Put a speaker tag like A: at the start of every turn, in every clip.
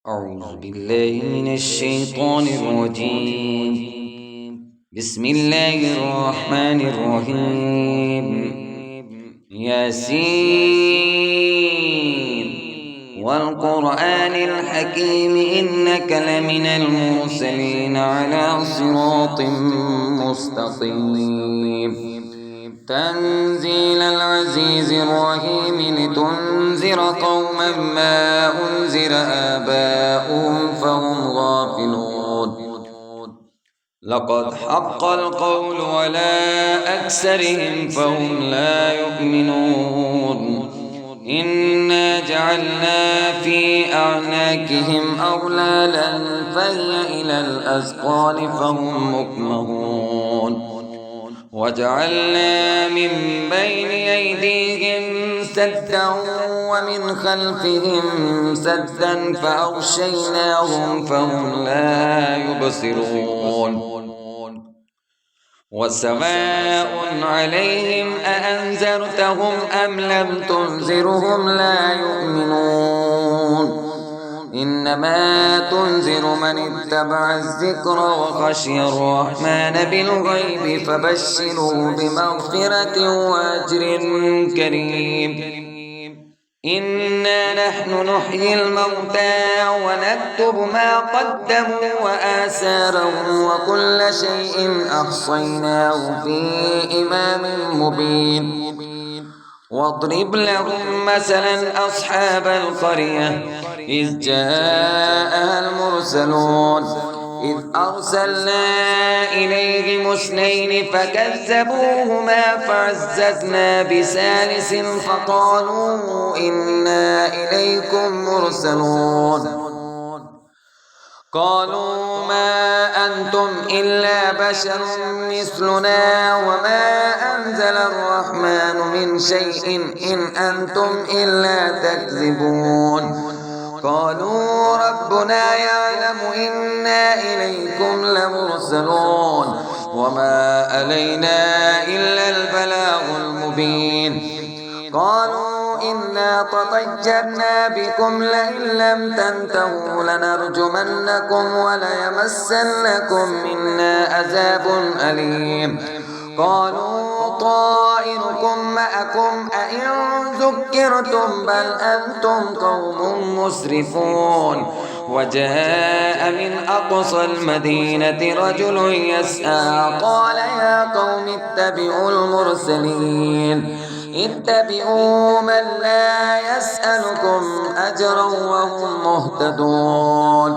A: أعوذ بالله من الشيطان الرجيم. بسم الله الرحمن الرحيم. ياسين والقرآن الحكيم إنك لمن المرسلين على صراط مستقيم. تنزيل العزيز الرحيم لتنذر قوما ما أنذر آباؤهم فهم غافلون. لقد حق القول على أكثرهم فهم لا يؤمنون. إنا جعلنا في أعناقهم أغلالا فهي إلى الأذقان فهم مقمحون. وجعلنا من بين أيديهم سدا ومن خلفهم سدا فأغشيناهم فهم لا يبصرون. وسواء عليهم أأنذرتهم أم لم تنذرهم لا يؤمنون. إنما تنذر من اتبع الذكر وخشي الرحمن بالغيب فبشره بمغفرة وأجر كريم. إنا نحن نحيي الموتى ونكتب ما قدموا وآثارهم وكل شيء أحصيناه في إمام مبين. واضرب لهم مثلا أصحاب القرية إذ جاءها المرسلون إذ أرسلنا إليهم اثنين فكذبوهما فعززنا بثالث فقالوا إنا إليكم مرسلون. قالوا ما أنتم إلا بشر مثلنا وما أنزل الرحمن من شيء إن أنتم إلا تكذبون. قالوا ربنا يعلم إنا إليكم لمرسلون وما علينا إلا البلاغ المبين. قالوا إنا تطيرنا بكم لئن لم تنتهوا لنرجمنكم وليمسنكم منا عذاب أليم. قالوا طائركم معكم أئن ذكرتم بل أنتم قوم مسرفون. وجاء من أقصى المدينة رجل يسعى قال يا قوم اتبعوا المرسلين اتبعوا من لا يسألكم أجرا وهم مهتدون.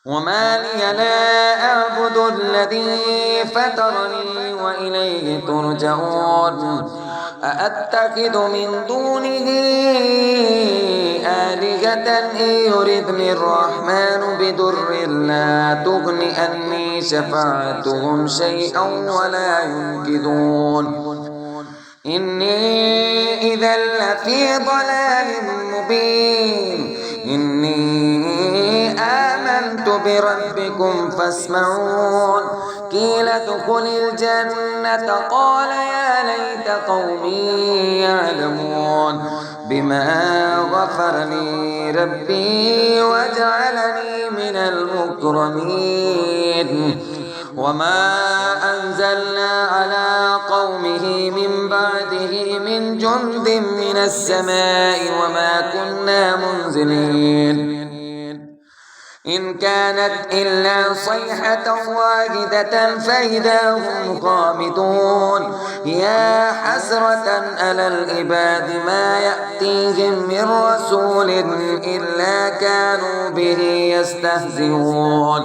A: وما لي لا أعبد الذي فطرني وإليه ترجعون. أأتخذ من دونه آلهة إن يردني الرحمن بضر لا تغن عني شفاعتهم شيئا ولا ينقذون. إني إذا لفي ضلال مبين. إني آمنت بربكم فاسمعون. قيل ادخل الجنة قال يا ليت قومي يعلمون بما غفر لي ربي وجعلني من المكرمين. وما أنزلنا على قومه من بعده من جند من السماء وما كنا منزلين. إن كانت إلا صيحة واحدة فإذا هم خامدون. يا حسرة على العباد ما يأتيهم من رسول إلا كانوا به يستهزئون.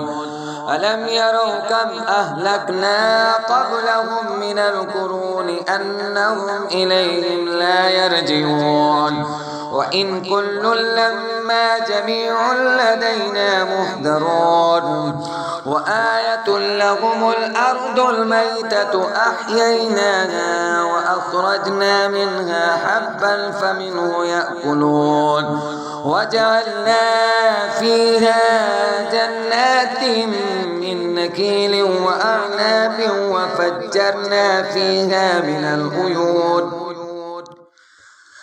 A: ألم يروا كم أهلكنا قبلهم من القرون أنهم إليهم لا يرجعون. وإن كل لما جميع لدينا محضرون. وآية لهم الأرض الميتة أحييناها وأخرجنا منها حبا فمنه يأكلون. وجعلنا فيها جنات من نخيل وأعناب وفجرنا فيها من العيون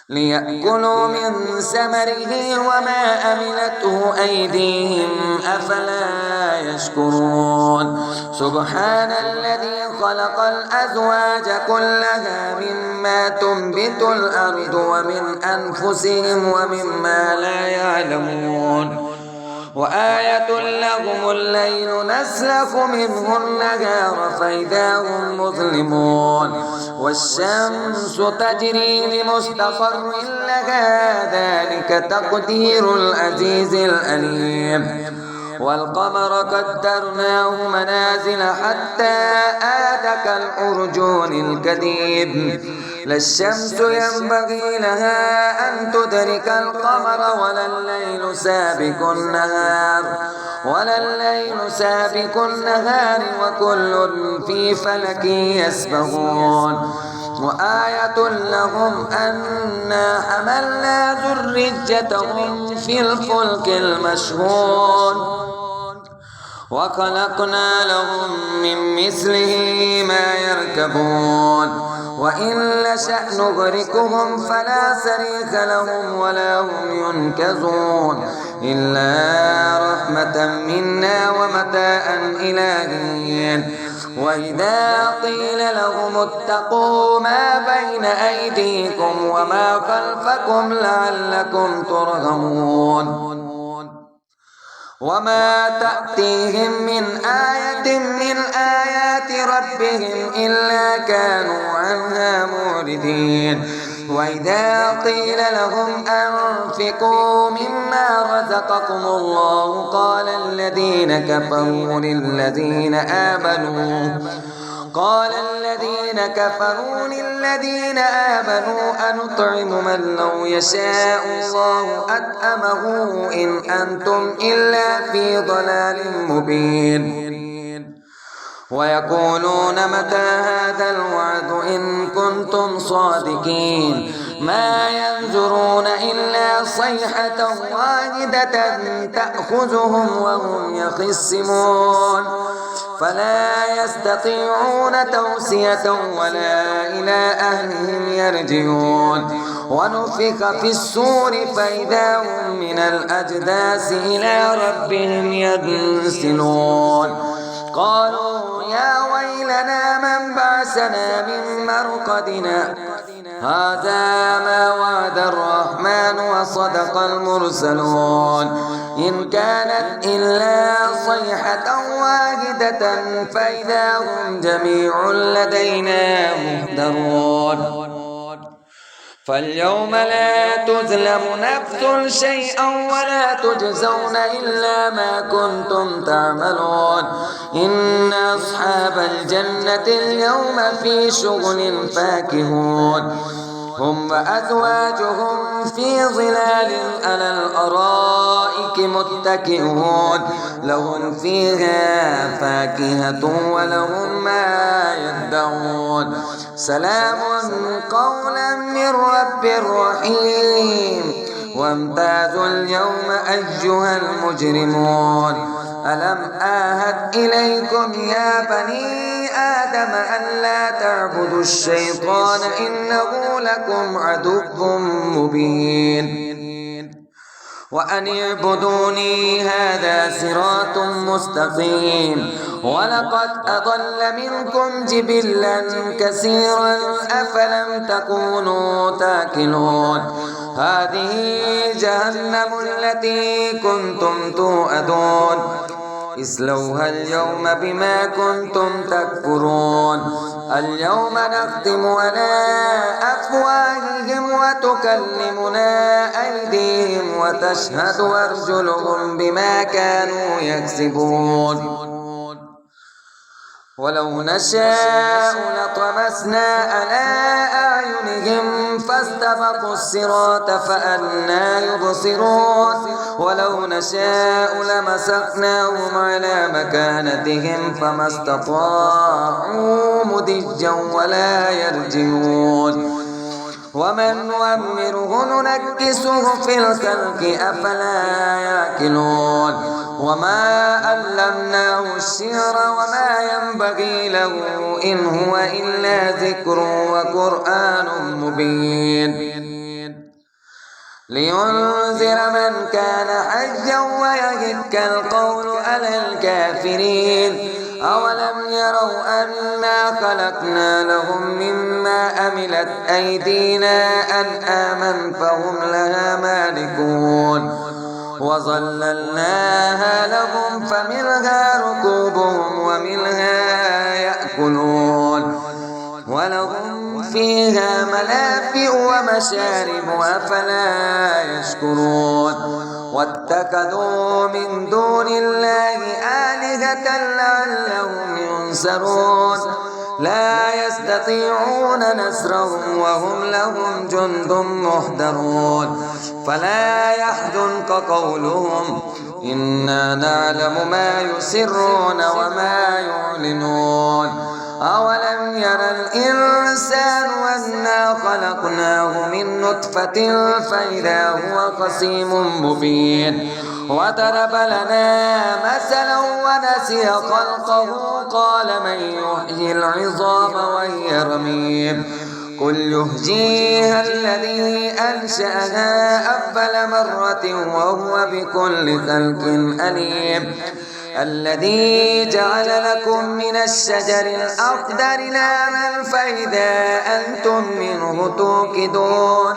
A: ليأكلوا من ثمره وما أملته أيديهم أفلا يشكرون سبحان الذي خلق الأزواج كلها مما تنبت الأرض ومن أنفسهم ومما لا يعلمون وآية لهم الليل نسلخ منه النهار فإذا هم مظلمون والشمس تجري لمستقر لها ذلك تقدير العزيز العليم والقمر قدرناه منازل حتى عاد كالعرجون القديم لا الشمس ينبغي لها أن تدرك القمر ولا الليل سابق النهار وكل في فلك يسبحون وآية لهم أنا حملنا ذريتهم في الفلك المشحون وخلقنا لهم من مثله ما يركبون وإن نشأ نغرقهم فلا صريخ لهم ولا هم ينقذون إلا رحمة منا ومتاعا إلى حين وإذا قيل لهم اتقوا ما بين أيديكم وما خلفكم لعلكم ترحمون وما تأتيهم من آية من آيات ربهم إلا كانوا عنها معرضين وإذا قيل لهم أنفقوا مما رزقكم الله قال الذين كفروا للذين آمنوا أنطعم من لو يشاء الله أطعمه إن أنتم إلا في ضلال مبين ويقولون متى هذا الوعد إن كنتم صادقين ما ينظرون إلا صيحة واحدة تأخذهم وهم يخصمون فلا يستطيعون توصية ولا إلى أهلهم يرجعون ونفخ في الصور فإذا هم من الأجداث إلى ربهم ينسلون قالوا يا ويلنا من بعثنا من مرقدنا هذا ما وعد الرحمن وصدق المرسلون إن كانت إلا صيحة واحدة فإذا هم جميع لدينا محضرون فاليوم لا تظلم نفس شيئا ولا تجزون إلا ما كنتم تعملون إن أصحاب الجنة اليوم في شغل فاكهون هم وأزواجهم في ظلال على الأرائك متكئون لهم فيها فاكهة ولهم ما يدعون سلام قولا من رب رحيم وامتازوا اليوم أيها المجرمون ألم آهد إليكم يا بني آدم أن لا تعبدوا الشيطان إنه لكم عدو مبين وأن اعبدوني هذا صراط مستقيم ولقد أضل منكم جبلا كثيرا أفلم تكونوا تاكلون هذه جهنم التي كنتم توعدون اصلوها اليوم بما كنتم تكفرون اليوم نختم على أفواههم وتكلمنا أيديهم وتشهد أرجلهم بما كانوا يكسبون ولو نشاء لطمسنا على أعينهم فاستبقوا الصراط فأنى يبصرون ولو نشاء لمسخناهم على مكانتهم فما استطاعوا مضجا ولا يرجعون ومن نؤمره ننكسه في الخلق أفلا يأكلون وما علمناه الشعر وما ينبغي له إن هو إلا ذكر وقرآن مبين لينذر من كان حيا ويهك القول على الكافرين. أولم يروا أنا خلقنا لهم مما عملت أيدينا أنعاما فهم لها مالكون وظللناها لهم فمنها ركوبهم ومنها يأكلون ولهم فيها منافع ومشارب أفلا يشكرون. واتخذوا من دون الله آلهة لعلهم ينصرون لا يستطيعون نصرهم وهم لهم جند محضرون. فلا يحزنك قولهم إنا نعلم ما يسرون وما يعلنون. أولم ير الإنسان أنا خلقناه من نطفة فإذا هو خصيم مبين. وضرب لنا مثلا ونسي خلقه قال من يحيي العظام وهي رميم قل يحييها الذي أنشأها أول مرة وهو بكل خلق عليم. الذي جعل لكم من الشجر الأخضر نارا فإذا أنتم منه توقدون.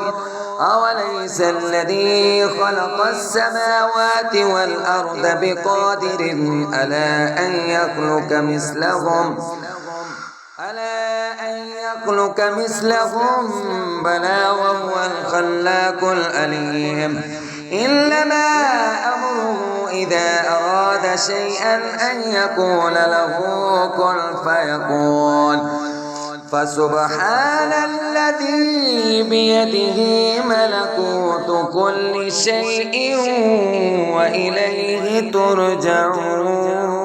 A: أوليس الذي خلق السماوات والأرض بقادر على أن يخلق مثلهم بلى وهو الخلاق العليم. إنما أمره إذا أراد شيئا أن يقول له كن فيكون. فسبحان الذي بيده ملكوت كل شيء وإليه ترجعون.